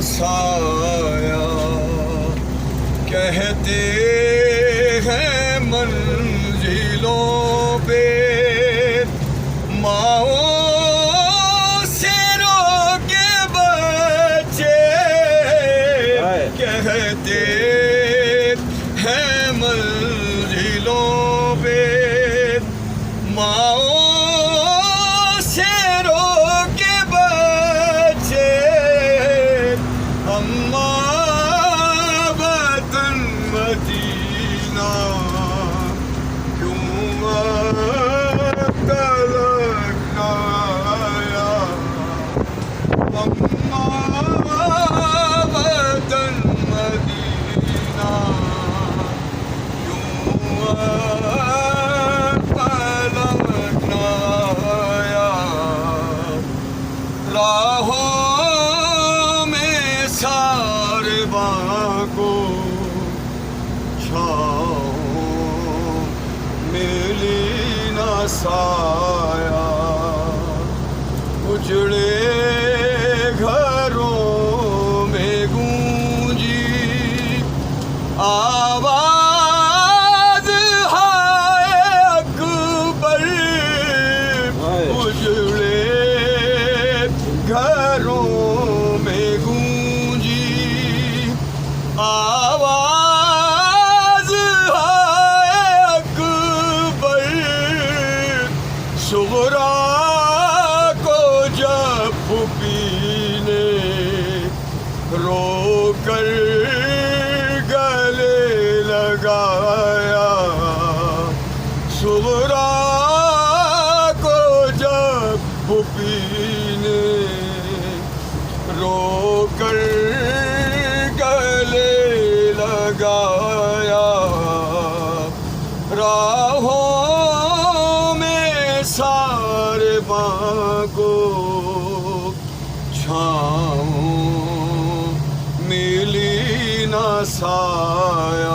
سایہ کہتے ہیں منزلوں پہ ماؤں سے رو کے بچے کہتے ہیں منزلوں پہ ماؤں سے رو کے بچے اماں وطن مدینہ کیوں تلک آیا اماں وطن مدینہ کیوں تلک آیا راہوں میں سارباں کو چھاؤں ملی نہ سایہ اجڑے گھروں میں گونجی آواز ہائے اکبر اجڑے گھروں میں گونجی آواز ہائے اکبر صغرا کو جب پھوپھی نے رو کر گلے لگایا صغرا کو جب پھوپھی نے رو کر گلے لگایا راہوں میں سارباں کو چھاؤں ملی نہ سایہ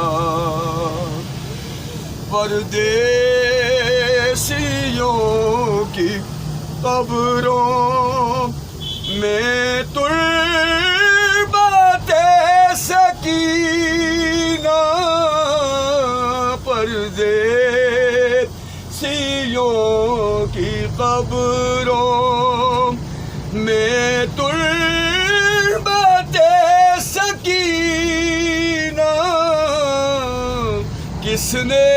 پردیسیوں کی قبروں میں تربت سکینہ پردیسیوں کی قبروں میں تربت سکینہ کس نے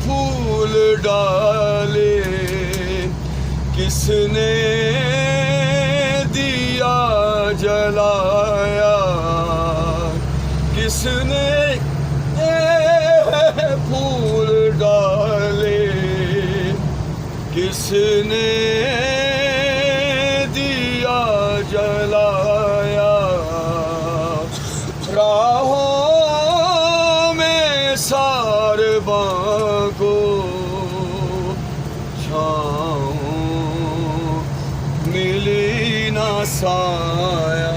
پھول ڈالے کس نے دیا جلایا کس نے پھول ڈالے کس نے دیا جلایا راہوں میں سارباں کو چھاؤں ملی نہ سایہ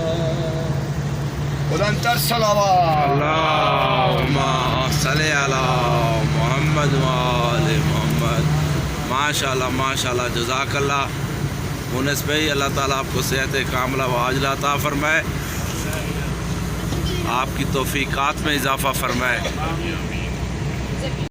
بلندتر صلوات اللہم صلی علی محمد وآل محمد ماشاءاللہ جزاک اللہ مونس بھائی اللہ تعالیٰ آپ کو صحت کاملہ و عاجلہ عطا فرمائے آپ کی توفیقات میں اضافہ فرمائے